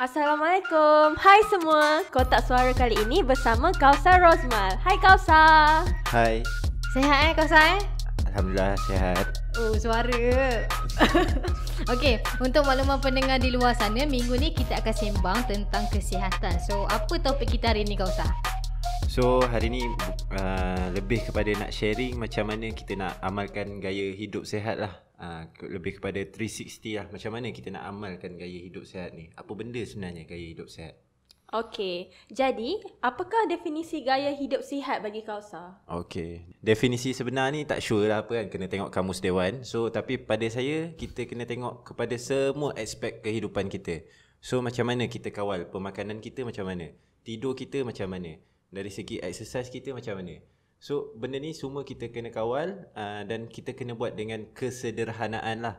Assalamualaikum. Hai semua. Kotak suara kali ini bersama Kausar Rosmal. Hai Kausar. Hai. Sihat Kausar? Alhamdulillah sihat. Oh, suara. Okey, untuk makluman pendengar di luar sana, minggu ni kita akan sembang tentang kesihatan. So, apa topik kita hari ni Kausar? So hari ni lebih kepada nak sharing macam mana kita nak amalkan gaya hidup sihat lah. Lebih kepada 360 lah. Macam mana kita nak amalkan gaya hidup sihat ni. Apa benda sebenarnya gaya hidup sihat? Okey, jadi apakah definisi gaya hidup sihat bagi Kausar? Okey, definisi sebenar ni tak sure lah apa kan. Kena tengok Kamus Dewan. So tapi pada saya, kita kena tengok kepada semua aspek kehidupan kita. So macam mana kita kawal pemakanan kita, macam mana tidur kita, macam mana dari segi exercise kita, macam mana. So benda ni semua kita kena kawal dan kita kena buat dengan kesederhanaan lah,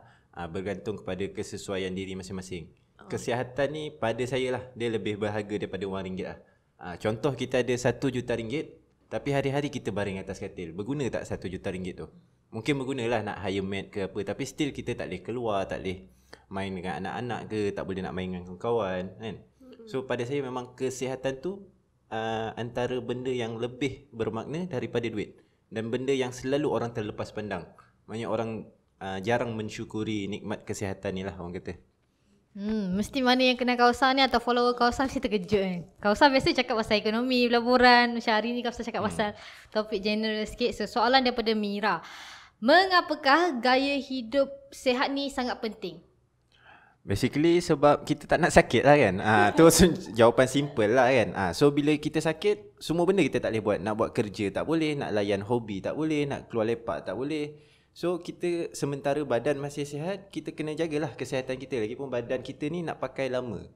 bergantung kepada kesesuaian diri masing-masing. Kesihatan ni pada saya lah, dia lebih berharga daripada wang ringgit lah. Contoh kita ada 1 juta ringgit, tapi hari-hari kita baring atas katil. Berguna tak 1 juta ringgit tu? Mungkin bergunalah nak hire maid ke apa, tapi still kita tak boleh keluar, tak boleh main dengan anak-anak ke, tak boleh nak main dengan kawan-kawan kan. So pada saya memang kesihatan tu antara benda yang lebih bermakna daripada duit, dan benda yang selalu orang terlepas pandang. Banyak orang jarang mensyukuri nikmat kesihatan ni lah, orang kata. Mesti mana yang kenal Kausar ni atau follower Kausar mesti terkejut kan. Kausar biasa cakap pasal ekonomi, pelaburan. Macam hari ni Kausar cakap pasal topik general sikit. So, soalan daripada Mira. Mengapakah gaya hidup sihat ni sangat penting? Basically sebab kita tak nak sakit lah kan. Tu jawapan simple lah kan. So bila kita sakit, semua benda kita tak boleh buat. Nak buat kerja tak boleh, nak layan hobi tak boleh, nak keluar lepak tak boleh. So kita sementara badan masih sihat, kita kena jagalah kesihatan kita. Lagipun badan kita ni nak pakai lama.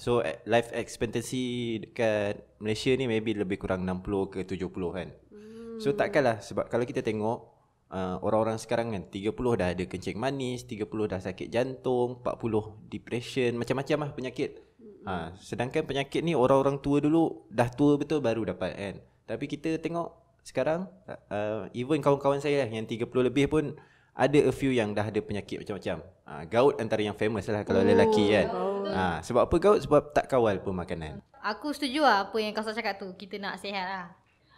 So life expectancy dekat Malaysia ni maybe lebih kurang 60 ke 70 kan. So takkanlah, sebab kalau kita tengok orang-orang sekarang kan 30 dah ada kencing manis, 30 dah sakit jantung, 40 depression, macam-macam lah penyakit. Sedangkan penyakit ni orang-orang tua dulu dah tua betul baru dapat kan. Tapi kita tengok sekarang even kawan-kawan saya lah yang 30 lebih pun ada a few yang dah ada penyakit macam-macam. Gout antara yang famous lah kalau lelaki kan. Sebab apa gout? Sebab tak kawal pemakanan. Aku setuju lah apa yang Kausar cakap tu. Kita nak sihat lah.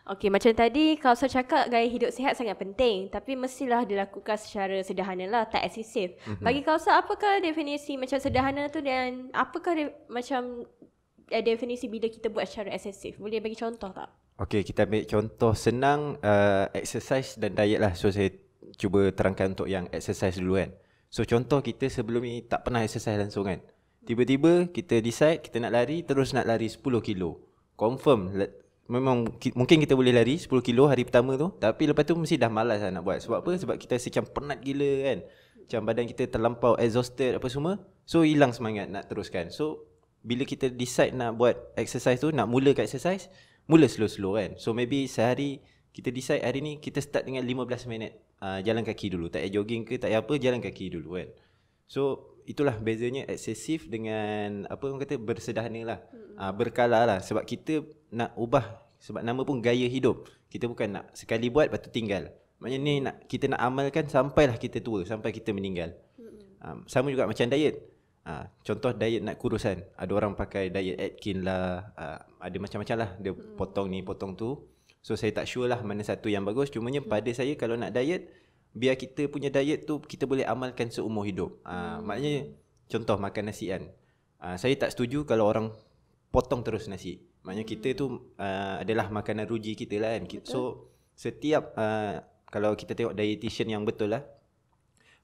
Okey, macam tadi Kausar cakap gaya hidup sihat sangat penting, tapi mestilah dilakukan secara sederhana lah, tak eksesif. Bagi Kausar, apakah definisi macam sederhana tu, dan apakah macam definisi bila kita buat secara eksesif? Boleh bagi contoh tak? Okey, kita ambil contoh senang, exercise dan diet lah. So saya cuba terangkan untuk yang exercise dulu kan. So contoh kita sebelum ni tak pernah exercise langsung kan. Tiba-tiba kita decide kita nak lari, terus nak lari 10 kilo. Confirm memang mungkin kita boleh lari 10 kilo hari pertama tu, tapi lepas tu mesti dah malas lah nak buat. Sebab apa? Sebab kita macam penat gila kan. Macam badan kita terlampau exhausted apa semua. So hilang semangat nak teruskan. So bila kita decide nak buat exercise tu, nak mula ke exercise, mula slow-slow kan. So maybe sehari kita decide hari ni kita start dengan 15 minit jalan kaki dulu. Tak payah jogging ke, tak payah apa, jalan kaki dulu kan. So itulah bezanya eksesif dengan apa orang kata bersederhana lah. Berkala lah. Sebab kita nak ubah, sebab nama pun gaya hidup. Kita bukan nak sekali buat lepas tu tinggal. Maknanya ni kita nak amalkan sampailah kita tua, sampai kita meninggal. Sama juga macam diet. Contoh diet nak kurusan. Ada orang pakai diet Atkins lah, ada macam-macam lah. Dia potong ni, potong tu. So saya tak sure lah mana satu yang bagus. Cumanya pada saya kalau nak diet, biar kita punya diet tu kita boleh amalkan seumur hidup. Maknanya contoh makan nasi kan. Saya tak setuju kalau orang potong terus nasi. Maknanya kita tu adalah makanan ruji kita lah kan. So setiap kalau kita tengok dietitian yang betul lah,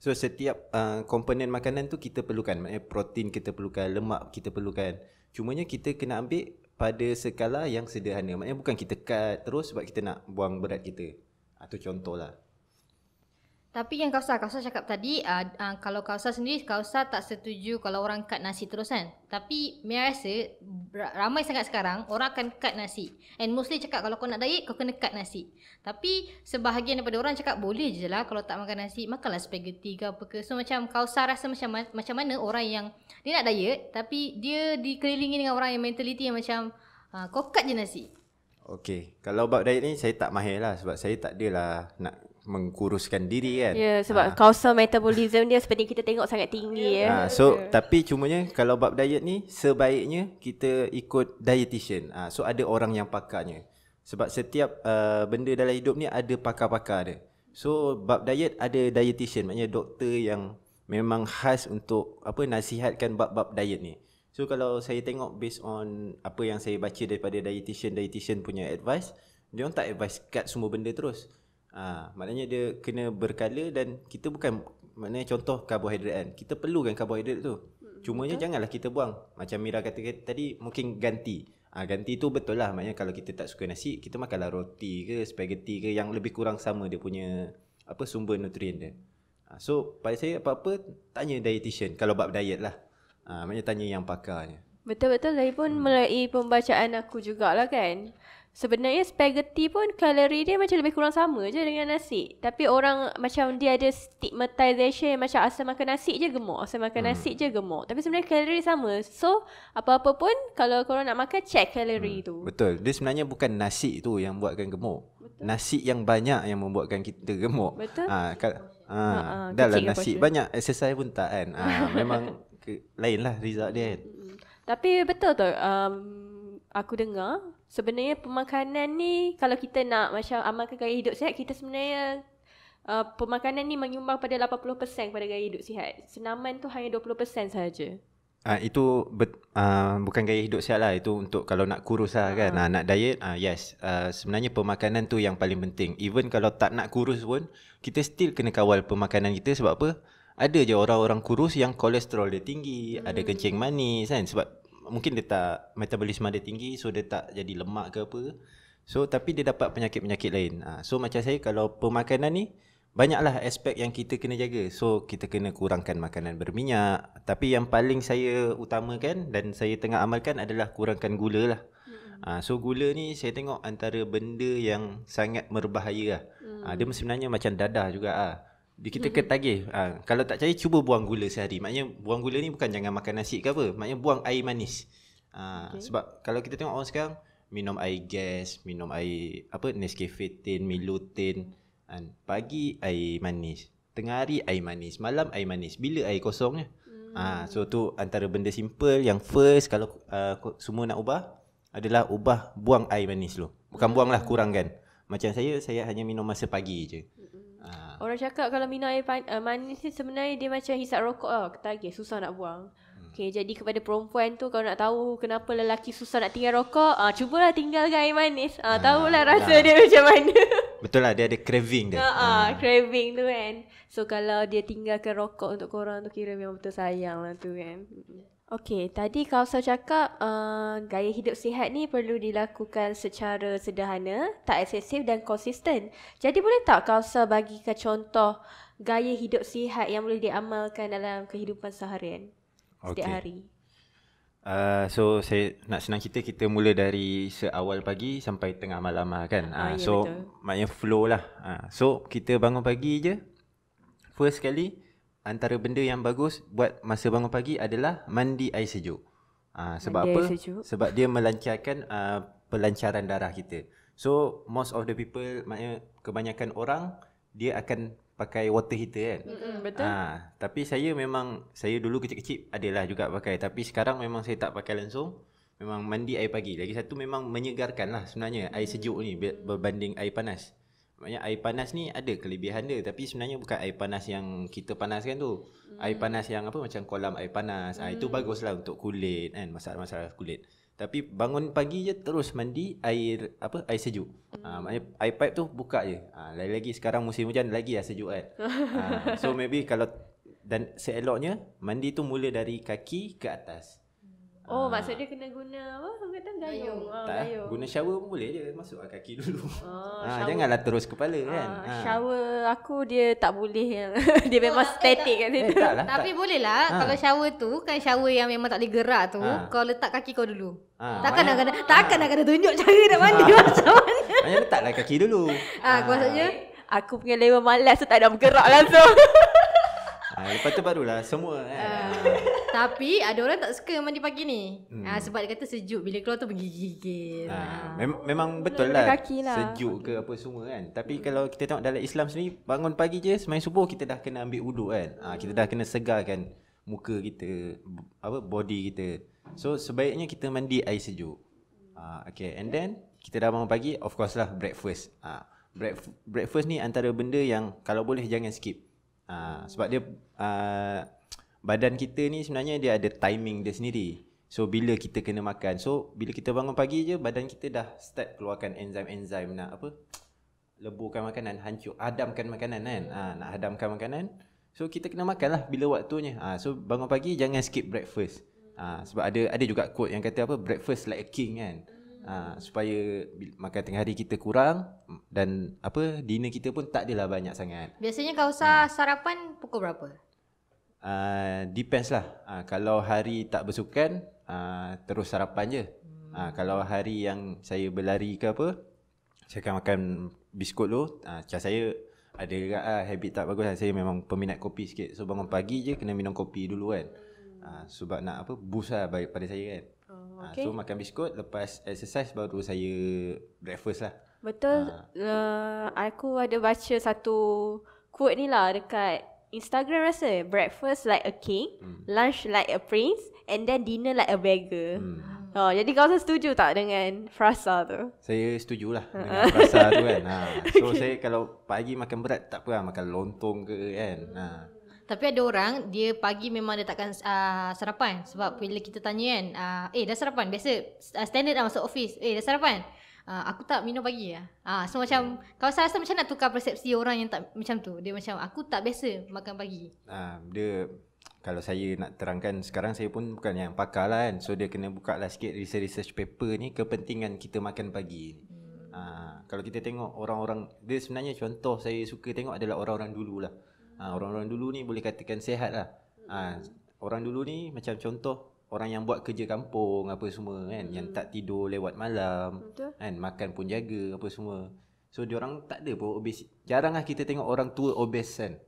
so setiap komponen makanan tu kita perlukan. Maknanya protein kita perlukan, lemak kita perlukan. Cumanya kita kena ambil pada skala yang sederhana. Maknanya bukan kita cut terus sebab kita nak buang berat kita. Itu contoh lah. Tapi yang Kausar cakap tadi, kalau Kausar sendiri, Kausar tak setuju kalau orang cut nasi terus kan. Tapi Mia rasa ramai sangat sekarang orang akan cut nasi. And mostly cakap kalau kau nak diet, kau kena cut nasi. Tapi sebahagian daripada orang cakap boleh je lah kalau tak makan nasi, makanlah spaghetti ke apa ke. So macam Kausar rasa macam mana orang yang dia nak diet tapi dia dikelilingi dengan orang yang mentality yang macam kau cut je nasi. Okay, kalau bab diet ni saya tak mahir lah. Sebab saya tak adalah nak mengkuruskan diri kan. Ya, sebab causal metabolism dia seperti kita tengok sangat tinggi So tapi cumanya kalau bab diet ni sebaiknya kita ikut dietitian. So ada orang yang pakarnya. Sebab setiap benda dalam hidup ni ada pakar-pakar dia. So bab diet ada dietitian, maknanya doktor yang memang khas untuk nasihatkan bab-bab diet ni. So kalau saya tengok based on apa yang saya baca daripada dietitian punya advice, dia orang tak advice cut semua benda terus. Maknanya dia kena berkala dan kita bukan, maknanya contoh karbohidrat kan. Kita perlukan karbohidrat tu. Cumanya janganlah kita buang. Macam Mira kata tadi, mungkin ganti. Ganti tu betul lah. Maknanya kalau kita tak suka nasi, kita makanlah roti ke spaghetti ke yang lebih kurang sama dia punya sumber nutrien dia. So pada saya apa-apa tanya dietitian kalau bab diet lah. Maknanya tanya yang pakarnya. Betul-betul, lagipun melalui pembacaan aku jugalah kan. Sebenarnya spaghetti pun kalori dia macam lebih kurang sama je dengan nasi. Tapi orang macam dia ada stigmatization macam asal makan nasi je gemuk, asal makan nasi je gemuk. Tapi sebenarnya kalori sama. So apa-apa pun kalau korang nak makan, check kalori tu. Betul. Dia sebenarnya bukan nasi tu yang buatkan gemuk. Betul. Nasi yang banyak yang membuatkan kita gemuk. Betul. Dah lah nasi banyak, exercise pun tak kan. Memang lain lah result dia kan. Tapi betul tu, aku dengar sebenarnya pemakanan ni kalau kita nak macam amalkan gaya hidup sihat, kita sebenarnya pemakanan ni menyumbang pada 80% pada gaya hidup sihat. Senaman tu hanya 20% saja. Itu bukan gaya hidup sihat lah. Itu untuk kalau nak kurus lah kan. Nak diet, yes. Sebenarnya pemakanan tu yang paling penting. Even kalau tak nak kurus pun, kita still kena kawal pemakanan kita. Sebab apa? Ada je orang-orang kurus yang kolesterol dia tinggi, ada kencing manis kan. Sebab mungkin dia tak, metabolisme dia tinggi, so dia tak jadi lemak ke apa. So tapi dia dapat penyakit-penyakit lain. So macam saya, kalau pemakanan ni banyaklah aspek yang kita kena jaga. So kita kena kurangkan makanan berminyak. Tapi yang paling saya utamakan dan saya tengah amalkan adalah kurangkan gula lah. So gula ni saya tengok antara benda yang sangat berbahaya lah. Dia sebenarnya macam dadah juga kita ketagih. Kalau tak percaya, cuba buang gula sehari. Maknanya buang gula ni bukan jangan makan nasi ke apa. Maknanya buang air manis. Sebab kalau kita tengok orang sekarang minum air gas, minum air Nescafe tin, Milo tin. Pagi air manis, tengah hari air manis, malam air manis. Bila air kosongnya? So tu antara benda simple yang first kalau semua nak ubah adalah buang air manis dulu. Bukan buang lah, kurangkan. Macam saya hanya minum masa pagi je. Orang cakap kalau minum air manis ni sebenarnya dia macam hisap rokok ketagih, susah nak buang. Okay, jadi kepada perempuan tu, kalau nak tahu kenapa lelaki susah nak tinggal rokok, cubalah tinggalkan air manis. Tahulah rasa dia macam mana. Betul lah, dia ada craving dia. Craving tu kan. So kalau dia tinggalkan rokok untuk korang tu, kira memang betul sayang lah tu kan. Okay, tadi Kausar cakap gaya hidup sihat ni perlu dilakukan secara sederhana, tak eksesif dan konsisten. Jadi boleh tak Kausar bagikan contoh gaya hidup sihat yang boleh diamalkan dalam kehidupan seharian setiap hari? So saya nak senang cerita, kita mula dari seawal pagi sampai tengah malam kan. So betul. Maknanya flow lah. So kita bangun pagi je, first sekali antara benda yang bagus buat masa bangun pagi adalah mandi air sejuk. Sebab apa? Sebab dia melancarkan pelancaran darah kita. So most of the people, maknanya kebanyakan orang, dia akan pakai water heater kan. Betul. Tapi saya dulu kecil-kecil adalah juga pakai. Tapi sekarang memang saya tak pakai langsung. Memang mandi air pagi. Lagi satu memang menyegarkan lah sebenarnya air sejuk ni berbanding air panas. Maknanya air panas ni ada kelebihan dia, tapi sebenarnya bukan air panas yang kita panaskan tu. Air panas yang macam kolam air panas. Itu baguslah untuk kulit kan, masalah-masalah kulit. Tapi bangun pagi je terus mandi air sejuk. Maknanya air pipe tu buka je. Lagi-lagi sekarang musim hujan lagi sejuk kan. So maybe kalau, dan seeloknya mandi tu mula dari kaki ke atas. Maksud dia kena guna apa? Gayung. Tak, guna shower pun boleh je, masuk kaki dulu. Janganlah terus kepala kan. Shower aku dia tak boleh. Dia memang statik kat situ. Tapi boleh lah. Kalau shower tu kan shower yang memang tak boleh gerak tu, kau letak kaki kau dulu. Takkan nak kena tunjuk cara nak mandi macam mana. Maknanya letaklah kaki dulu. Maksudnya aku punya level malas tu tak ada bergerak langsung. Lepas tu barulah semua kan. Tapi ada orang tak suka mandi pagi ni. Sebab dia kata sejuk, bila keluar tu menggigil. Memang betul lah, kaki lah. sejuk ke apa semua kan. Tapi kalau kita tengok dalam Islam sendiri, bangun pagi je sembahyang subuh kita dah kena ambil wuduk kan. Kita dah kena segarkan muka kita, body kita. So sebaiknya kita mandi air sejuk. Okay, and then kita dah bangun pagi, of course lah breakfast. Breakfast ni antara benda yang kalau boleh jangan skip. Sebab dia badan kita ni sebenarnya dia ada timing dia sendiri. So bila kita kena makan, so bila kita bangun pagi je badan kita dah start keluarkan enzim-enzim nak leburkan makanan, hadamkan makanan kan. Nak hadamkan makanan, so kita kena makan lah bila waktunya. So bangun pagi jangan skip breakfast. Sebab ada juga quote yang kata breakfast like a king kan. Supaya makan tengah hari kita kurang dan dinner kita pun tak adalah banyak sangat. Biasanya kau sarapan pukul berapa? Depends lah. Kalau hari tak bersukan, terus sarapan je. Kalau hari yang saya berlari ke apa, saya akan makan biskut dulu. Macam saya ada juga habit tak bagus lah. Saya memang peminat kopi sikit. So bangun pagi je kena minum kopi dulu kan. Sebab nak boost lah baik pada saya kan. Okay. So makan biskut, lepas exercise baru saya breakfast lah. Betul. Aku ada baca satu quote ni lah dekat Instagram rasa, breakfast like a king, lunch like a prince, and then dinner like a beggar. Jadi kau setuju tak dengan frasa tu? Saya setujulah dengan frasa tu kan. So saya kalau pagi makan berat tak apa lah, makan lontong ke kan. Tapi ada orang dia pagi memang dia takkan sarapan. Sebab bila kita tanya kan, dah sarapan? Biasa standard lah masuk office, dah sarapan? Aku tak minum pagi lah. So macam kau rasa macam nak tukar persepsi orang yang tak macam tu. Dia macam aku tak biasa makan pagi. Dia kalau saya nak terangkan sekarang, saya pun bukan yang pakar lah kan. So dia kena buka lah sikit research paper ni, kepentingan kita makan pagi ni. Kalau kita tengok orang-orang, dia sebenarnya contoh saya suka tengok adalah orang-orang dulu lah. Orang-orang dulu ni boleh katakan sihat lah. Orang dulu ni macam contoh orang yang buat kerja kampung apa semua kan, yang tak tidur lewat malam. Betul. Kan, makan pun jaga apa semua. So diorang tak ada pun obes. Jarang lah kita tengok orang tua obes kan.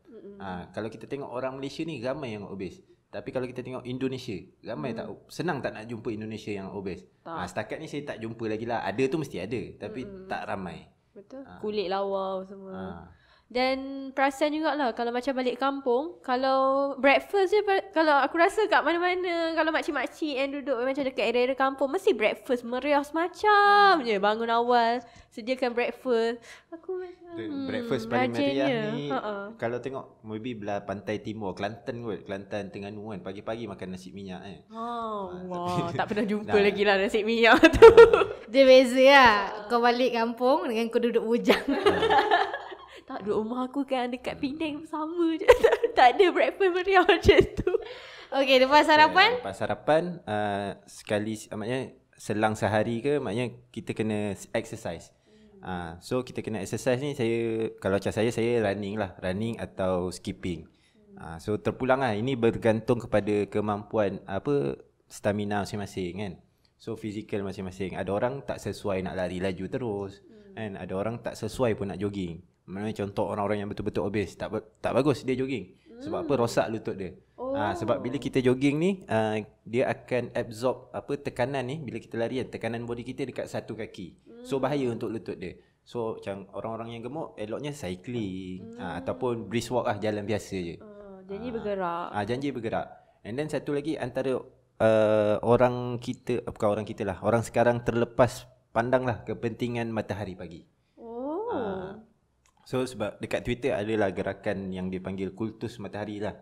Kalau kita tengok orang Malaysia ni ramai yang obes. Tapi kalau kita tengok Indonesia, ramai tak, senang tak nak jumpa Indonesia yang obes. Setakat ni saya tak jumpa lagi lah. Ada tu mesti ada, tapi tak ramai. Betul. Kulit lawa semua. Dan perasan jugalah kalau macam balik kampung, kalau breakfast je, kalau aku rasa kat mana-mana, kalau makcik-makcik yang duduk macam dekat area-area kampung, mesti breakfast meriah semacam je. Bangun awal, sediakan breakfast. Aku macam breakfast paling meriah ni kalau tengok maybe belah pantai timur, Kelantan kot, Kelantan, Terengganu kan, pagi-pagi makan nasi minyak kan. Wah, tak pernah jumpa lagi lah nasi minyak tu. Dia beza lah kau balik kampung dengan kau duduk bujang. Tak, duduk rumah aku kan dekat Penang sama je. Tak ada breakfast meriah macam tu. Okay, lepas sarapan? Lepas sarapan, sekali, maknanya selang sehari ke, maknanya kita kena exercise. So kita kena exercise ni, kalau macam saya running lah. Running atau skipping. So terpulang lah, ini bergantung kepada kemampuan stamina masing-masing kan. So physical masing-masing. Ada orang tak sesuai nak lari laju terus kan. Ada orang tak sesuai pun nak jogging. Maknanya contoh orang-orang yang betul-betul obes, tak bagus dia jogging. Sebab apa? Rosak lutut dia. Sebab bila kita jogging ni, dia akan absorb tekanan ni. Bila kita lari kan, tekanan body kita dekat satu kaki. So bahaya untuk lutut dia. So macam orang-orang yang gemuk, eloknya cycling ataupun brisk walk lah, jalan biasa je. Janji bergerak. Janji bergerak. And then satu lagi, antara orang kita, bukan orang kita lah, orang sekarang terlepas pandang lah kepentingan matahari pagi. So sebab dekat Twitter adalah gerakan yang dipanggil kultus matahari lah.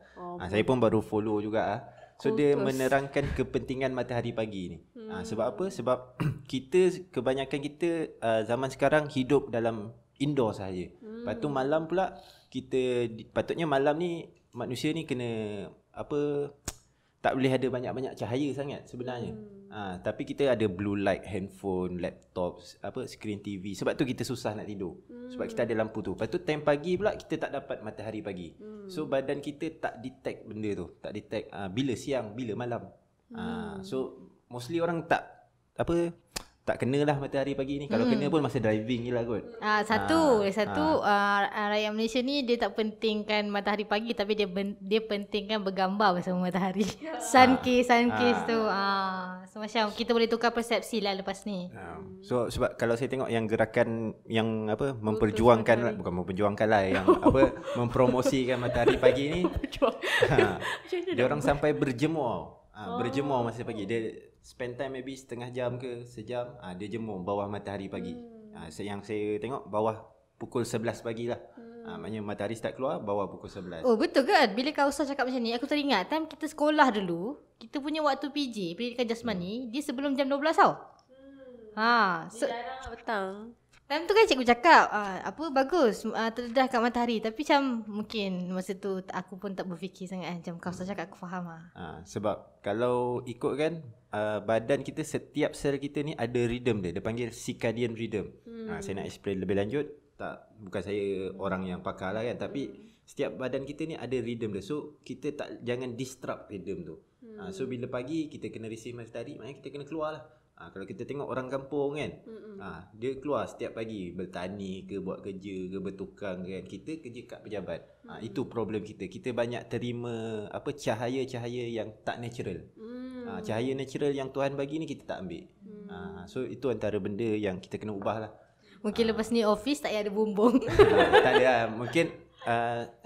Saya pun baru follow juga. So dia menerangkan kepentingan matahari pagi ni. Sebab apa? Sebab kebanyakan kita zaman sekarang hidup dalam indoor sahaja. Lepas tu malam pula patutnya malam ni manusia ni kena tak boleh ada banyak-banyak cahaya sangat sebenarnya. Tapi kita ada blue light, handphone, laptop, screen TV. Sebab tu kita susah nak tidur. Sebab kita ada lampu tu. Lepas tu time pagi pula kita tak dapat matahari pagi. So badan kita tak detect benda tu. Tak detect bila siang, bila malam. So mostly orang tak tak kenalah matahari pagi ni. Kalau kena pun masa driving je lah kot. Satu rakyat Malaysia ni dia tak pentingkan matahari pagi, tapi dia pentingkan bergambar bersama matahari. Sun kiss tu. So macam kita boleh tukar persepsi lah lepas ni. So sebab kalau saya tengok yang gerakan yang apa memperjuangkan bukan memperjuangkan lah, yang apa mempromosikan matahari pagi ni, dia orang sampai berjemur. Berjemur masa pagi. Dia spend time maybe setengah jam ke sejam, dia jemur bawah matahari pagi. Yang saya tengok bawah pukul 11 pagi lah. Maknanya matahari start keluar bawah pukul 11. Oh betul kan? Bila Kak Ustaz cakap macam ni, aku teringat time kita sekolah dulu, kita punya waktu PJ, pendidikan jasmani, dia sebelum jam 12 tau. Jarang petang. Time tu kan cikgu cakap bagus terdedah kat matahari, tapi macam mungkin masa tu aku pun tak berfikir sangat macam Kak Ustaz cakap, aku faham sebab kalau ikut kan badan kita, setiap sel kita ni ada rhythm dia panggil circadian rhythm. Saya nak explain lebih lanjut, bukan saya orang yang pakar lah kan, tapi setiap badan kita ni ada rhythm dia. So kita jangan disrupt rhythm tu. So bila pagi kita kena receive matahari, maknanya kita kena keluar lah. Kalau kita tengok orang kampung kan, dia keluar setiap pagi bertani ke, buat kerja ke, bertukang kan. Kita kerja kat pejabat. Itu problem kita. Kita banyak terima cahaya-cahaya yang tak natural. Cahaya natural yang Tuhan bagi ni kita tak ambil. So itu antara benda yang kita kena ubah lah. Mungkin lepas ni office tak ada bumbung. Tak ada lah. Mungkin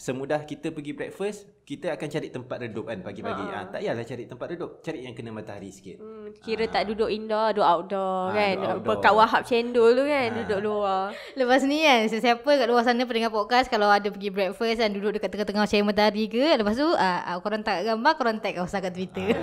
semudah kita pergi breakfast, kita akan cari tempat redup kan pagi-pagi. Tak payahlah cari tempat redup, cari yang kena matahari sikit. Kira tak duduk indoor, duduk outdoor kan. Kat Wahab Cendol tu kan, duduk luar. Lepas ni kan, siapa kat luar sana pendengar podcast, kalau ada pergi breakfast dan duduk dekat tengah-tengah cahaya matahari ke, lepas tu korang tak gambar, korang tag Kak Ustaz kat Twitter.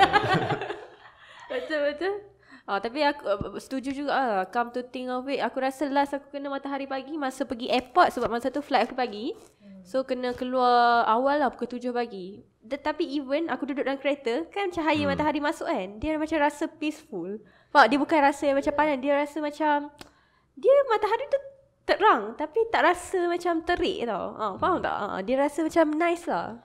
Betul. Tapi aku setuju juga come to think of it, aku rasa last aku kena matahari pagi masa pergi airport, sebab masa tu flight aku pagi. So kena keluar awal lah pukul 7 pagi. Tapi even aku duduk dalam kereta, kan cahaya matahari masuk kan, dia macam rasa peaceful. Dia bukan rasa yang macam panas, dia rasa macam dia matahari tu terang tapi tak rasa macam terik tau. Faham tak? Dia rasa macam nice lah.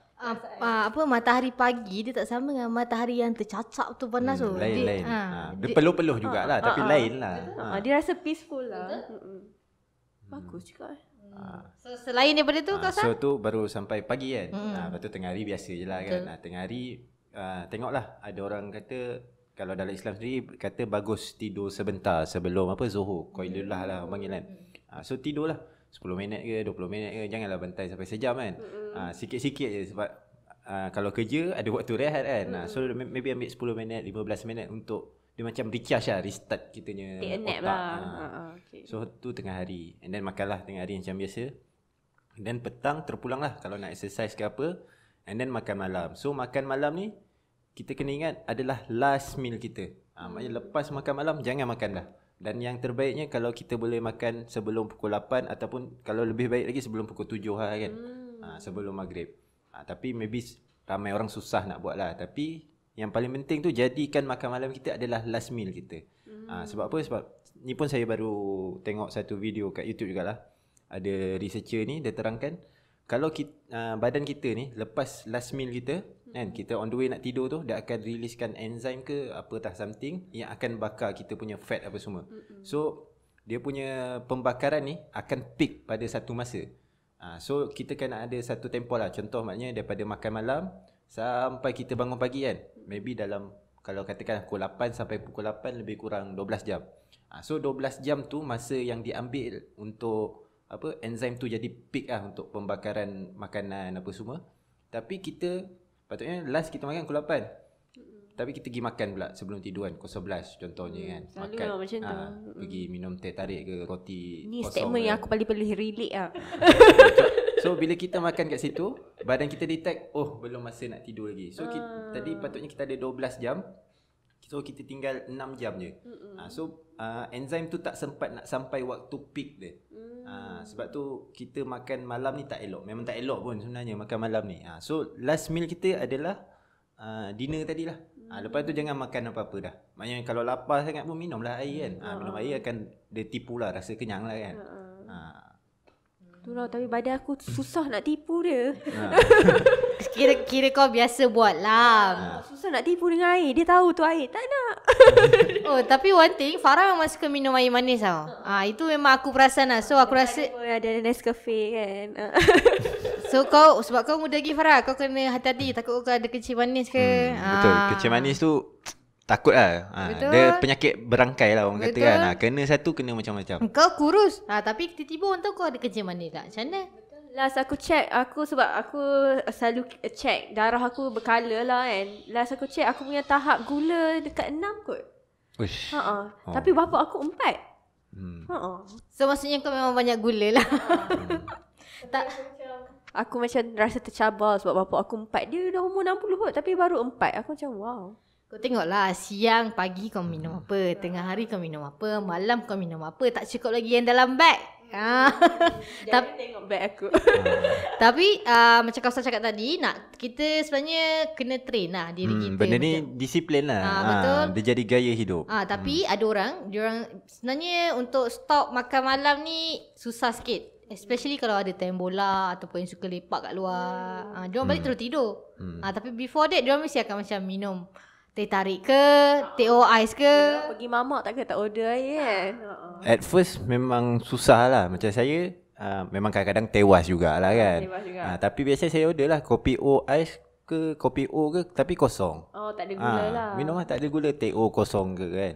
Matahari pagi dia tak sama dengan matahari yang tercacap tu panas tu. Lain-lain. Dia peluh-peluh jugalah, tapi lain lah. Dia rasa peaceful lah. Bagus juga. So selain daripada tu Kak Ustaz? So tu baru sampai pagi kan. Lepas tu tengah hari biasa je lah kan. Tengah hari tengoklah, ada orang kata, kalau dalam Islam sendiri kata bagus tidur sebentar sebelum Zuhur. Qailullah lah panggil kan. So tidurlah 10 minit ke 20 minit ke, janganlah bantai sampai sejam kan. Sikit-sikit je, sebab kalau kerja ada waktu rehat kan. So maybe ambil 10 minit 15 minit untuk dia macam recharge lah, restart kitanya otak lah. Okay. So tu tengah hari, and then makanlah tengah hari macam biasa, and then petang terpulang lah kalau nak exercise ke apa, and then makan malam. So makan malam ni kita kena ingat adalah last meal kita. Maknanya lepas makan malam jangan makan dah. Dan yang terbaiknya kalau kita boleh makan sebelum pukul 8, ataupun kalau lebih baik lagi sebelum pukul 7 lah kan. Sebelum maghrib. Tapi maybe ramai orang susah nak buat lah. Tapi yang paling penting tu, jadikan makan malam kita adalah last meal kita. Sebab apa? Sebab ni pun saya baru tengok satu video kat YouTube jugalah. Ada researcher ni, dia terangkan kalau badan kita ni lepas last meal kita kan, kita on the way nak tidur tu, dia akan riliskan enzim ke apa something yang akan bakar kita punya fat apa semua. So dia punya pembakaran ni akan peak pada satu masa. So kita kena ada satu tempoh lah. Contoh maknanya daripada makan malam sampai kita bangun pagi kan, maybe dalam, kalau katakan pukul 8 sampai pukul 8 lebih kurang 12 jam. So 12 jam tu masa yang diambil untuk enzim tu jadi peak lah untuk pembakaran makanan apa semua. Tapi kita patutnya last kita makan pukul 8. Tapi kita pergi makan pula sebelum tidur kan, pukul 11 contohnya kan. Makan macam tu. Pergi minum teh tarik ke, roti ni kosong. Ni statement yang aku paling relate lah. So bila kita makan kat situ, badan kita detect, oh belum masa nak tidur lagi. So tadi patutnya kita ada 12 jam. So kita tinggal 6 jam je. So enzim tu tak sempat nak sampai waktu peak dia. Sebab tu kita makan malam ni tak elok. Memang tak elok pun sebenarnya makan malam ni. So last meal kita adalah dinner tadilah. Lepas tu jangan makan apa-apa dah. Maknanya kalau lapar sangat pun minumlah air kan. Minum air akan dia tipulah rasa kenyang lah kan. Itulah, tapi badan aku susah nak tipu dia. Kira kau biasa buat lah. Susah nak tipu dengan air. Dia tahu tu air. Tak nak. Oh, tapi one thing, Farah memang suka minum air manis tau. Itu memang aku perasan lah. So aku rasa Ada Nescafe kan. so kau, sebab kau muda lagi Farah, kau kena hati-hati. Takut kau ada kencing manis ke. Betul. Kencing manis tu takut lah. Betul. Dia penyakit berangkai lah orang kata kan. Kena satu, kena macam-macam. Kau kurus. Tapi tiba-tiba untuk kau ada kencing manis tak? Macam mana? Last aku check, sebab aku selalu check darah aku berkala lah kan. Last aku check, aku punya tahap gula dekat 6 kot. Uish. Tapi bapak aku 4. So maksudnya kau memang banyak gula lah. Tak. Aku macam rasa tercabar sebab bapak aku 4. Dia dah umur 60 kot tapi baru 4. Aku macam wow. Kau tengoklah, siang, pagi kau minum apa, tengah hari kau minum apa, malam kau minum apa, tak cukup lagi yang dalam beg. Tapi tengok beg aku. Tapi macam kau cakap tadi, kita sebenarnya kena train lah diri kita. Benda ni disiplin lah. Betul. Dia jadi gaya hidup. Tapi ada orang, diorang sebenarnya untuk stop makan malam ni susah sikit. Especially kalau ada time bola ataupun yang suka lepak kat luar. Diorang balik terus tidur. Tapi before that, diorang mesti akan macam minum teh tarik ke, teh ais ke. Pergi mamak tak order air kan. At first memang susah lah. Macam saya memang kadang-kadang tewas jugalah kan. Tewas juga. Tapi biasa saya order lah kopi O ais ke kopi O ke tapi kosong. Oh, tak ada gula lah. Minum lah tak ada gula, teh O kosong ke kan.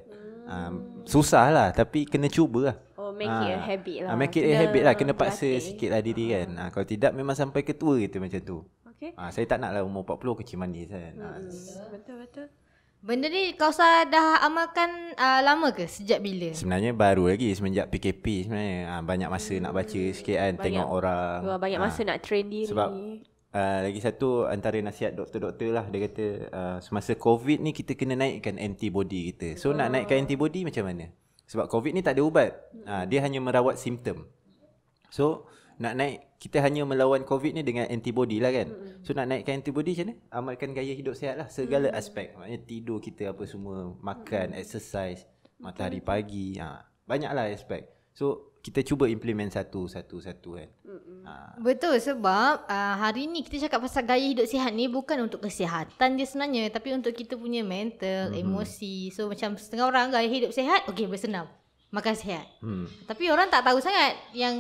Susah lah tapi kena cuba lah. Oh, make it a habit lah. Make it a habit lah. Kena paksa sikit lah diri kan. Kalau tidak memang sampai ke tua kita macam tu. Okay. Saya tak nak lah umur 40 kencing manis kan. Betul. Benda ni kau dah amalkan lama ke? Sejak bila? Sebenarnya baru lagi semenjak PKP sebenarnya. Banyak masa nak baca sikit kan. Tengok orang. Banyak masa nak train diri. Sebab lagi satu antara nasihat doktor-doktor lah. Dia kata semasa COVID ni kita kena naikkan antibody kita. So nak naikkan antibody macam mana? Sebab COVID ni tak ada ubat. Dia hanya merawat simptom. So nak naik, kita hanya melawan COVID ni dengan antibody lah kan. So nak naikkan antibody macam mana? Amalkan gaya hidup sihat lah. Segala aspek. Maknanya tidur kita apa semua. Makan, exercise, matahari pagi. Banyaklah aspek. So kita cuba implement satu kan. Betul, sebab hari ni kita cakap pasal gaya hidup sihat ni bukan untuk kesihatan dia sebenarnya, tapi untuk kita punya mental, emosi. So macam setengah orang gaya hidup sihat, okey bersenam, makan sihat. Tapi orang tak tahu sangat yang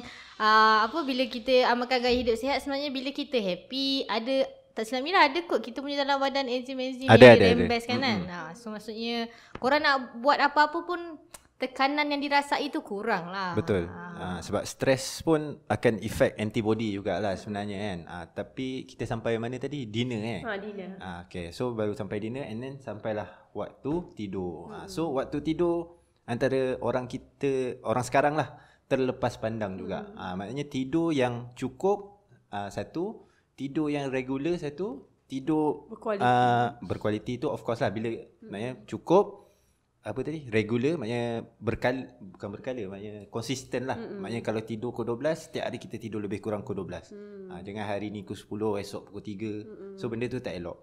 bila kita amalkan gaya hidup sihat, sebenarnya bila kita happy, ada tak silap Mira, ada kot kita punya dalam badan enzim-enzim yang rembes kan. So maksudnya korang nak buat apa-apa pun tekanan yang dirasai itu kurang lah. Betul. Sebab stres pun akan efek antibody jugalah sebenarnya kan. Tapi kita sampai mana tadi? Dinner kan? Dinner. Okay. So baru sampai dinner and then sampailah waktu tidur. So waktu tidur antara orang sekarang lah terlepas pandang juga. Maknanya tidur yang cukup satu, tidur yang regular satu, tidur berkualiti tu of course lah. Bila maknanya cukup regular, maknanya bukan berkala, maknanya konsisten lah. Maknanya kalau tidur pukul 12, setiap hari kita tidur lebih kurang pukul 12. Jangan hari ni pukul 10, esok pukul 3. So benda tu tak elok.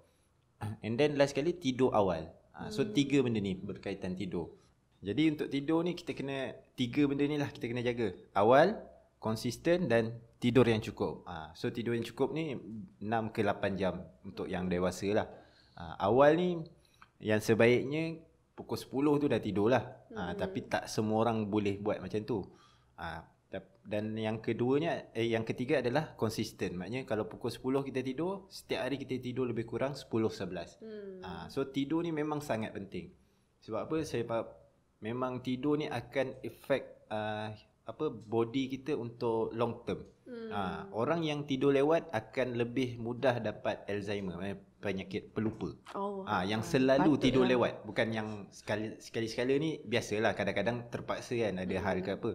And then last kali tidur awal. So 3 benda ni berkaitan tidur. Jadi untuk tidur ni kita kena 3 benda ni lah kita kena jaga. Awal, konsisten dan tidur yang cukup. So tidur yang cukup ni 6 ke 8 jam untuk yang dewasa lah. Awal ni yang sebaiknya pukul 10 tu dah tidur lah. Tapi tak semua orang boleh buat macam tu. Dan yang ketiga adalah konsisten. Maknanya kalau pukul 10 kita tidur, setiap hari kita tidur lebih kurang 10-11. So tidur ni memang sangat penting. Sebab apa? Memang tidur ni akan efek body kita untuk long term. Orang yang tidur lewat akan lebih mudah dapat Alzheimer, penyakit pelupa. Yang selalu tidur lewat, bukan yang sekali-sekala ni biasalah, kadang-kadang terpaksa kan ada hal ke apa.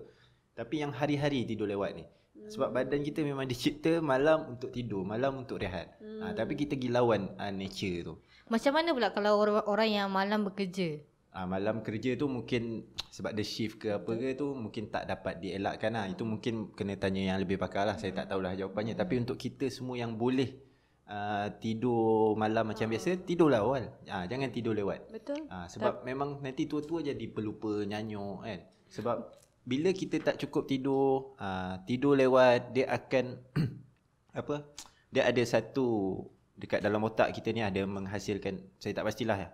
Tapi yang hari-hari tidur lewat ni, sebab badan kita memang dicipta malam untuk tidur, malam untuk rehat. Tapi kita pergi lawan nature tu. Macam mana pula kalau orang yang malam bekerja? Malam kerja tu mungkin sebab ada shift ke apa ke tu mungkin tak dapat dielakkan lah. Itu mungkin kena tanya yang lebih pakar lah. Saya tak tahulah jawapannya. Tapi untuk kita semua yang boleh tidur malam macam biasa, tidurlah awal. Jangan tidur lewat. Betul. Sebab memang nanti tua-tua jadi pelupa, nyanyuk kan. Sebab bila kita tak cukup tidur, tidur lewat, dia akan apa? Dia ada satu dekat dalam otak kita ni ada menghasilkan, saya tak pastilah ya,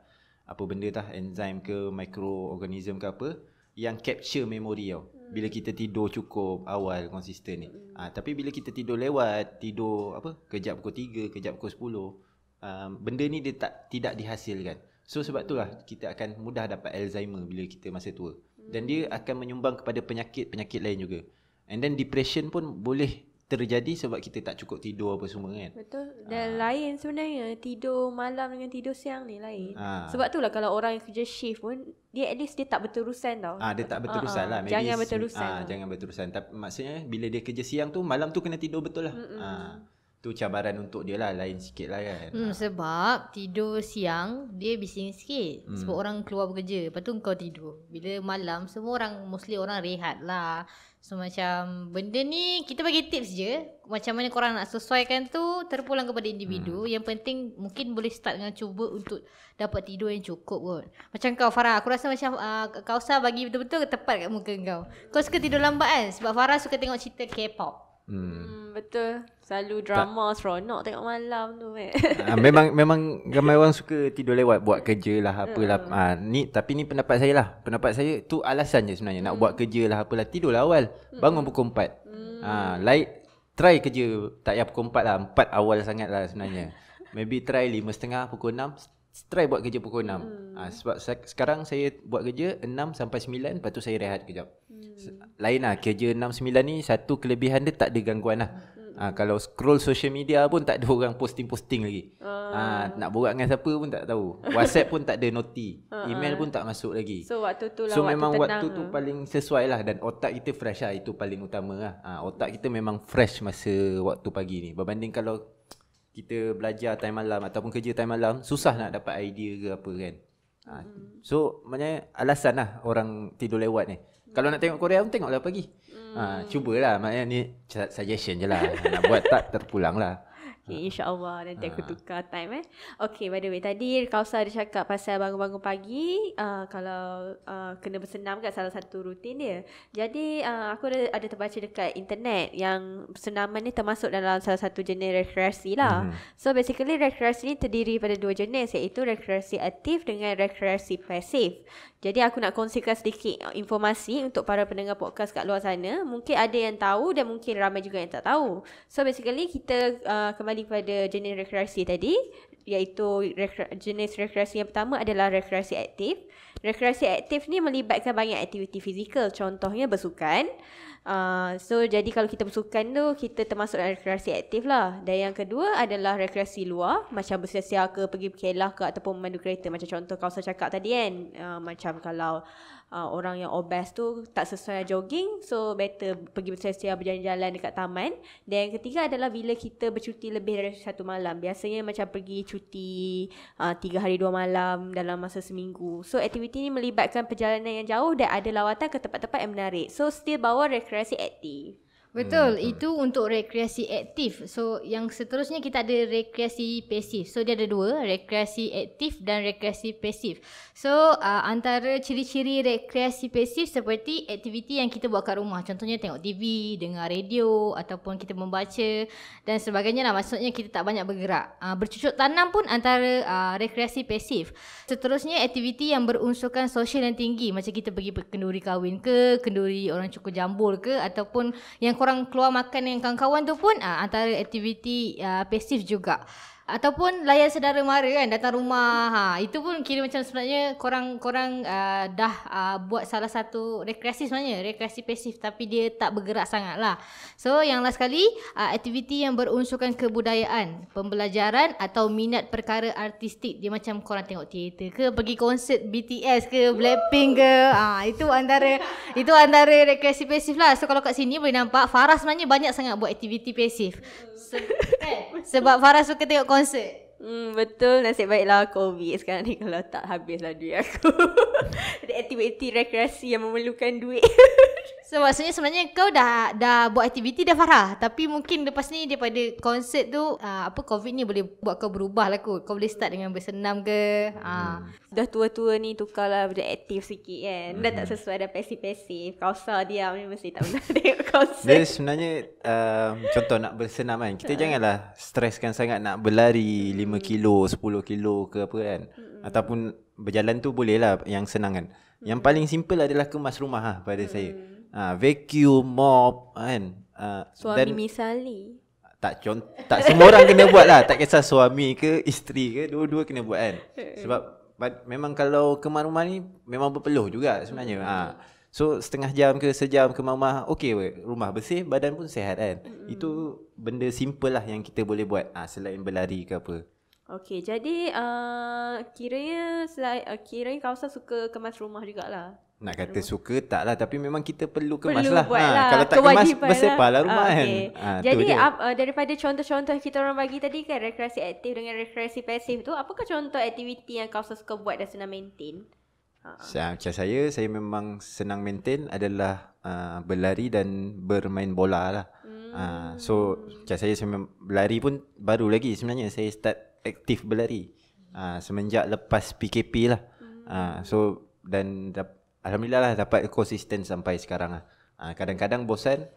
apa benda tah, enzim ke mikroorganism ke apa yang capture memori tau. Bila kita tidur cukup awal konsisten ni. Tapi bila kita tidur lewat, tidur apa? Kejap pukul 3, kejap pukul 10, benda ni dia tidak dihasilkan. So sebab itulah kita akan mudah dapat Alzheimer bila kita masa tua. Dan dia akan menyumbang kepada penyakit-penyakit lain juga. And then depression pun boleh terjadi sebab kita tak cukup tidur apa semua kan. Betul. Dan lain sebenarnya tidur malam dengan tidur siang ni lain. Sebab itulah kalau orang yang kerja shift pun dia at least dia tak berterusan tau. Dia tak berterusan lah. Maybe jangan berterusan. Jangan berterusan. Tapi maksudnya bila dia kerja siang tu, malam tu kena tidur betul lah. Tu cabaran untuk dia lah, lain sikit lah kan. Sebab tidur siang dia bising sikit. Sebab orang keluar bekerja, lepas tu kau tidur. Bila malam semua orang, mostly orang rehat lah. So macam benda ni kita bagi tips je, macam mana korang nak sesuaikan tu, terpulang kepada individu. Yang penting mungkin boleh start dengan cuba untuk dapat tidur yang cukup kot. Macam kau Farah, aku rasa macam Kausa bagi betul-betul tepat kat muka kau. Kau suka tidur lambat kan? Sebab Farah suka tengok cerita K-pop. Betul. Selalu drama seronok tengok malam tu. Memang ramai orang suka tidur lewat, buat kerja lah apalah. Tapi ni pendapat saya lah. Pendapat saya tu alasan je sebenarnya. Nak buat kerja lah apalah, tidurlah awal. Bangun pukul 4. Try kerja tak payah pukul 4 lah. 4 awal sangat lah sebenarnya. Maybe try 5.30 pukul 6. Try buat kerja pukul 6. Sebab sekarang saya buat kerja 6 sampai 9. Lepas tu saya rehat kejap. Lain lah kerja 6-9 ni, satu kelebihan dia tak ada gangguan lah. Kalau scroll social media pun tak ada orang posting-posting lagi. Nak borak dengan siapa pun tak tahu. WhatsApp pun tak ada noti. Email pun tak masuk lagi. So waktu tu lah, so memang waktu tu paling sesuai lah. Dan otak kita fresh lah. Itu paling utama lah. Otak kita memang fresh masa waktu pagi ni. Berbanding kalau kita belajar time malam ataupun kerja time malam, susah nak dapat idea ke apa kan. So maknanya alasan lah orang tidur lewat ni. Kalau nak tengok Korea pun tengoklah pagi. Cubalah, maknanya ni suggestion je lah. Nak buat tak terpulang lah. Okay, InsyaAllah nanti aku tukar time Okay, by the way, tadi Kausa ada cakap pasal bangun-bangun pagi, kalau kena bersenam kat salah satu rutin dia. Jadi aku ada terbaca dekat internet yang senaman ni termasuk dalam salah satu jenis rekreasi lah. So basically rekreasi ni terdiri pada dua jenis, iaitu rekreasi aktif dengan rekreasi pasif. Jadi aku nak kongsikan sedikit informasi untuk para pendengar podcast kat luar sana. Mungkin ada yang tahu dan mungkin ramai juga yang tak tahu. So basically kita kembali pada jenis rekreasi tadi, iaitu jenis rekreasi yang pertama adalah rekreasi aktif. Rekreasi aktif ni melibatkan banyak aktiviti fizikal, contohnya bersukan. So jadi kalau kita bersukan tu, kita termasuk dalam rekreasi aktif lah. Dan yang kedua adalah rekreasi luar, macam bersiar-siar ke, pergi berkelah ke, ataupun memandu kereta. Macam contoh Kausa cakap tadi kan, macam kalau orang yang obes tu tak sesuai jogging, so better pergi bersiar-siar, berjalan-jalan dekat taman. Dan yang ketiga adalah bila kita bercuti lebih dari satu malam. Biasanya macam pergi cuti 3 hari 2 malam dalam masa seminggu. So aktiviti ni melibatkan perjalanan yang jauh dan ada lawatan ke tempat-tempat yang menarik. So still bawa rekreasi aktif. Betul, itu untuk rekreasi aktif. So yang seterusnya kita ada rekreasi pasif. So dia ada dua, rekreasi aktif dan rekreasi pasif. So antara ciri-ciri rekreasi pasif seperti aktiviti yang kita buat kat rumah. Contohnya tengok TV, dengar radio ataupun kita membaca dan sebagainya lah. Maksudnya kita tak banyak bergerak. Bercucuk tanam pun antara rekreasi pasif. Seterusnya aktiviti yang berunsurkan sosial yang tinggi, macam kita pergi kenduri kahwin ke, kenduri orang cukur jambul ke, ataupun yang korang keluar makan dengan kawan-kawan tu pun antara aktiviti pasif juga. Ataupun layan saudara mara kan, datang rumah. Itu pun kira macam sebenarnya korang dah buat salah satu rekreasi sebenarnya, rekreasi pasif, tapi dia tak bergerak sangat lah. So yang last kali, aktiviti yang berunsurkan kebudayaan, pembelajaran atau minat perkara artistik. Dia macam korang tengok teater ke, pergi konsert BTS ke, Blackpink ke. Itu antara rekreasi pasif lah. So kalau kat sini boleh nampak Farah sebenarnya banyak sangat buat aktiviti pasif. Sebab Farah suka tengok konsert. Betul, nasib baiklah COVID sekarang ni, kalau tak habislah duit aku. Ada aktiviti rekreasi yang memerlukan duit. So maksudnya sebenarnya kau dah buat aktiviti dah Farah. Tapi mungkin lepas ni daripada konsert tu COVID ni boleh buat kau berubah lah kot. Kau boleh start dengan bersenam ke. Dah tua-tua ni tukarlah beraktif sikit kan. Dah tak sesuai, dah pasif-pasif. Kausa diam ni mesti tak pernah tengok konsert. Dia sebenarnya contoh nak bersenam kan, kita janganlah streskan sangat nak berlari 5 kilo, 10 kilo ke apa kan. Ataupun berjalan tu boleh lah yang senang kan. Yang paling simple adalah kemas rumah lah pada saya. Vacuum, mop kan. Suami Dan misali. tak semua orang kena buat lah. Tak kisah suami ke isteri ke, dua-dua kena buat kan. Sebab memang kalau kemas rumah ni memang berpeluh juga sebenarnya. So setengah jam ke sejam ke rumah, okey, rumah bersih, badan pun sihat kan. Itu benda simple lah yang kita boleh buat selain berlari ke apa. Okey, jadi kiranya Kausa suka kemas rumah jugalah. Nak kata suka tak lah, tapi memang kita perlu kemas lah. Lah. Kalau tak kemas, bersepah lah rumah kan. Jadi daripada contoh-contoh kita orang bagi tadi kan, rekreasi aktif dengan rekreasi pasif tu, apakah contoh aktiviti yang Kausa suka buat dan senang maintain? Macam saya memang senang maintain adalah berlari dan bermain bola lah. So macam saya berlari pun baru lagi sebenarnya saya start aktif berlari semenjak lepas PKP lah. So dan alhamdulillah lah dapat konsisten sampai sekarang lah. Kadang-kadang bosan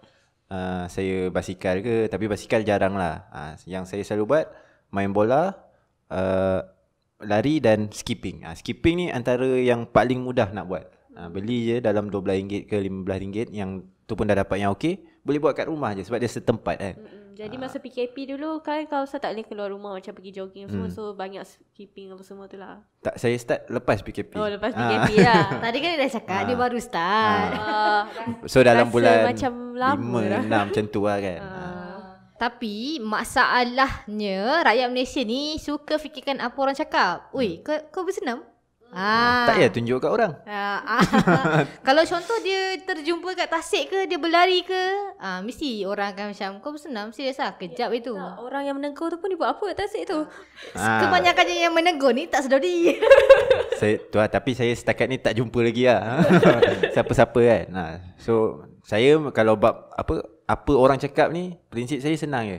saya basikal ke, tapi basikal jarang lah. Yang saya selalu buat main bola, lari dan skipping. Skipping ni antara yang paling mudah nak buat. Beli je dalam RM12 ke RM15, yang tu pun dah dapat yang okey. Boleh buat kat rumah je sebab dia setempat kan. Jadi masa PKP dulu kan Kausa tak boleh keluar rumah macam pergi jogging semua, so banyak skipping apa semua tu lah. Tak, saya start lepas PKP. Oh, lepas PKP lah. Tadi kan dia dah cakap dia baru start. So dalam Rasa bulan macam lama 5, 6 macam tu lah kan. Tapi masalahnya rakyat Malaysia ni suka fikirkan apa orang cakap. Oi, kau bersenam? Tak payah tunjuk kat orang. Kalau contoh dia terjumpa kat tasik ke, dia berlari ke, mesti orang akan macam, kau bersenam? Serius lah, kejap itu. Orang yang menegur tu pun dia buat apa kat tasik tu? Kebanyakannya yang menegur ni tak sedari. Tapi saya setakat ni tak jumpa lagi lah. Siapa-siapa kan. So saya kalau bab apa orang cakap ni, prinsip saya senang je.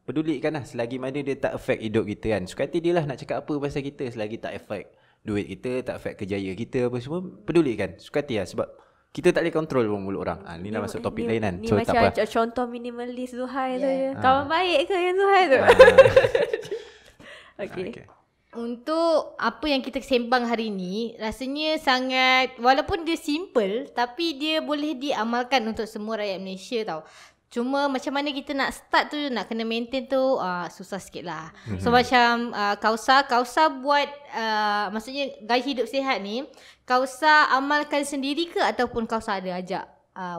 Pedulikan lah selagi mana dia tak affect hidup kita kan. Suka hati dia lah nak cakap apa pasal kita, selagi tak affect duit kita, tak affect kejaya kita apa semua, pedulikan. Suka hati lah, sebab kita tak boleh kontrol pun mulut orang. Ni dah masuk topik lain kan. Ni So macam tak apa. contoh minimalis Zuhai tu je. Kawan baik ke yang Zuhai tu? Okay. Untuk apa yang kita sembang hari ni, rasanya sangat, walaupun dia simple, tapi dia boleh diamalkan untuk semua rakyat Malaysia tau. Cuma macam mana kita nak start tu, nak kena maintain tu, susah sikit lah. So macam Kausa buat, maksudnya gaya hidup sihat ni, Kausa amalkan sendiri ke, ataupun Kausa ada ajak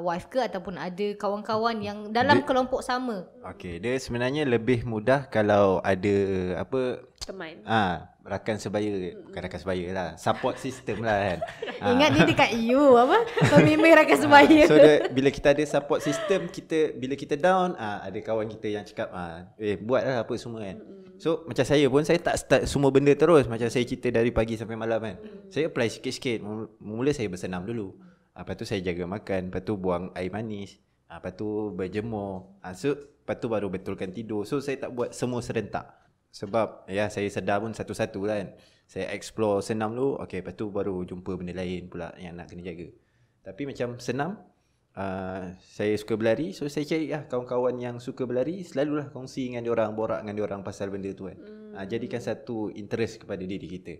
wife ke, ataupun ada kawan-kawan yang dalam kelompok sama? Okay, dia sebenarnya lebih mudah kalau ada Teman. Rakan sebaya, bukan rakan sebaya lah, support system lah kan. Ingat dia dekat EU pemimpin rakan sebaya. So bila kita ada support system, bila kita down, ada kawan kita yang cakap buatlah apa semua kan. So macam saya pun, saya tak start semua benda terus. Macam saya cerita dari pagi sampai malam kan. Saya apply sikit-sikit. Mula saya bersenam dulu, lepas tu saya jaga makan, lepas tu buang air manis, lepas tu berjemur, lepas tu baru betulkan tidur. So saya tak buat semua serentak. Sebab saya sedar pun satu-satu kan. Saya explore senam dulu, lepas tu baru jumpa benda lain pula yang nak kena jaga. Tapi macam senam, saya suka berlari, so saya cari kawan-kawan yang suka berlari, selalulah kongsi dengan diorang, borak dengan diorang pasal benda tu kan. Jadikan satu interest kepada diri kita.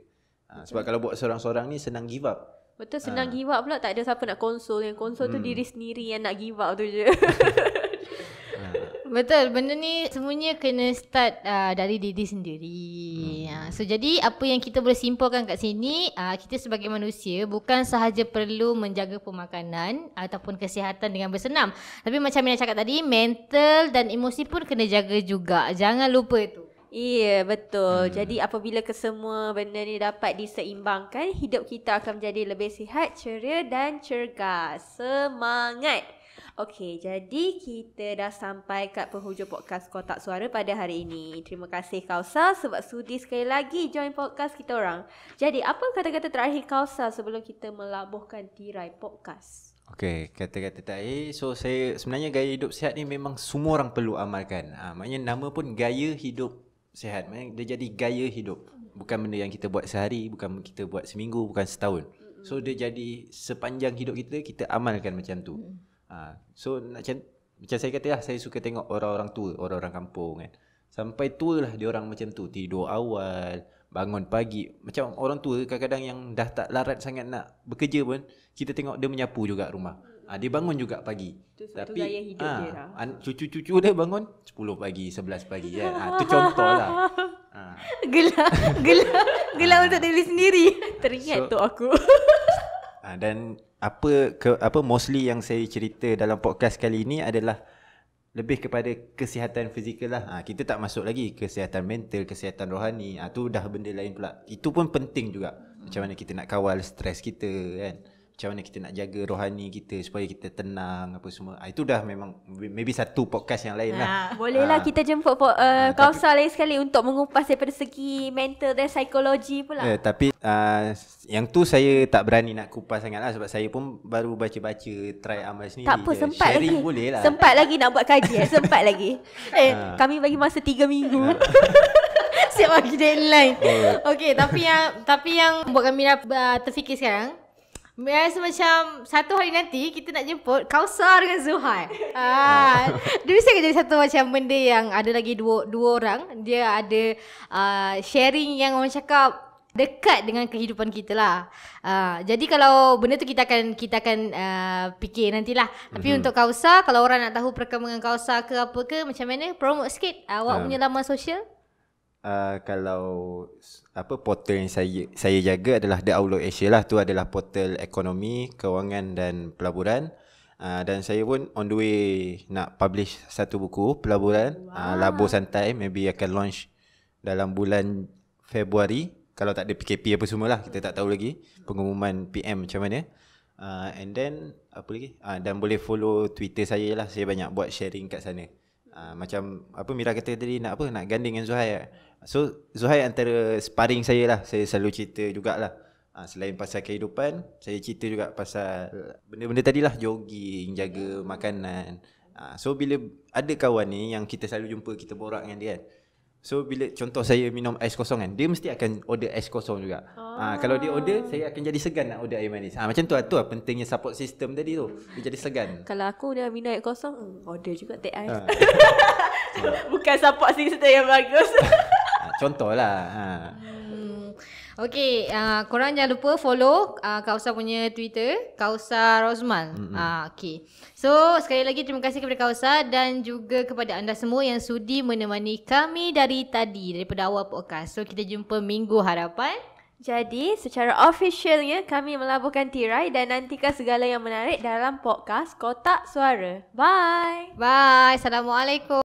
Sebab kalau buat seorang-seorang ni senang give up. Betul, senang give up pula, tak ada siapa nak konsol. Yang konsol tu diri sendiri yang nak give up tu je. Betul, benda ni semuanya kena start dari diri sendiri. So jadi apa yang kita boleh simpulkan kat sini, kita sebagai manusia bukan sahaja perlu menjaga pemakanan ataupun kesihatan dengan bersenam, tapi macam Mina cakap tadi, mental dan emosi pun kena jaga juga. Jangan lupa itu. Iya, betul. Jadi apabila kesemua benda ni dapat diseimbangkan, hidup kita akan menjadi lebih sihat, ceria dan cergas. Semangat! Okey, jadi kita dah sampai kat penghujung podcast Kotak Suara pada hari ini. Terima kasih Kausa sebab sudi sekali lagi join podcast kita orang. Jadi, apa kata-kata terakhir Kausa sebelum kita melabuhkan tirai podcast? Okay, kata-kata terakhir. So saya sebenarnya gaya hidup sihat ni memang semua orang perlu amalkan. Maknanya nama pun gaya hidup sihat. Maknanya dia jadi gaya hidup. Bukan benda yang kita buat sehari, bukan kita buat seminggu, bukan setahun. So dia jadi sepanjang hidup kita amalkan macam tu. So macam saya kata lah, saya suka tengok orang-orang tua, orang-orang kampung kan. Sampai tua lah dia orang macam tu, tidur awal, bangun pagi. Macam orang tua kadang-kadang yang dah tak larat sangat nak bekerja pun, kita tengok dia menyapu juga rumah. Dia bangun juga pagi. Itu satu gaya hidup dia lah. Cucu-cucu dia bangun 10 pagi, 11 pagi kan. Itu contoh lah. Gelar untuk diri sendiri. Teringat tu aku. Dan apa mostly yang saya cerita dalam podcast kali ini adalah lebih kepada kesihatan fizikal lah. Kita tak masuk lagi kesihatan mental, kesihatan rohani. Tu dah benda lain pula. Itu pun penting juga. Macam mana kita nak kawal stres kita kan. Macam mana kita nak jaga rohani kita supaya kita tenang apa semua. Itu dah memang maybe satu podcast yang lain lah. Bolehlah kita jemput Kausa lain sekali untuk mengupas daripada segi mental dan psikologi pula. Tapi yang tu saya tak berani nak kupas sangat lah. Sebab saya pun baru baca-baca, try amal sendiri. Tak apa, sempat sharing lagi. Boleh lah. Sempat lagi nak buat kaji. Sempat lagi. Kami bagi masa 3 minggu. Siap bagi deadline. Okay, tapi yang buat kami terfikir sekarang, rasa macam satu hari nanti kita nak jemput Kausa dengan Zuhair. Dia mesti akan jadi satu macam benda yang ada lagi dua orang. Dia ada sharing yang orang cakap dekat dengan kehidupan kita lah. Jadi kalau benda tu kita akan fikir nantilah. Tapi untuk Kausa, kalau orang nak tahu perkembangan Kausa ke apa ke, macam mana, promote sikit awak punya laman sosial. Kalau portal yang saya jaga adalah The Outlook Asia lah. Tu adalah portal ekonomi, kewangan dan pelaburan. Dan saya pun on the way nak publish satu buku pelaburan. Labur Santai, maybe akan launch dalam bulan Februari. Kalau tak ada PKP apa semua lah, kita tak tahu lagi pengumuman PM macam mana. And then apa lagi? Dan boleh follow Twitter saya lah. Saya banyak buat sharing kat sana. Macam Mira kata tadi nak ganding dengan Zuhair. So Zuhair antara sparring saya lah. Saya selalu cerita jugalah. Selain pasal kehidupan, saya cerita juga pasal benda-benda tadi lah. Jogging, jaga makanan. So bila ada kawan ni yang kita selalu jumpa, kita borak dengan dia kan. So bila contoh saya minum ais kosong kan, dia mesti akan order ais kosong juga. Kalau dia order, saya akan jadi segan nak order air manis. Macam tu lah, pentingnya support system tadi tu. Dia jadi segan. Kalau aku dah minum air kosong, order juga teh ais. Bukan support system yang bagus. Contoh lah. Okay, korang jangan lupa follow Kausa punya Twitter, Kausa Rosman. Okay. So, sekali lagi terima kasih kepada Kausa dan juga kepada anda semua yang sudi menemani kami dari tadi, daripada awal podcast. So, kita jumpa minggu hadapan. Jadi, secara officialnya kami melaburkan tirai dan nantikan segala yang menarik dalam podcast Kotak Suara. Bye. Bye. Assalamualaikum.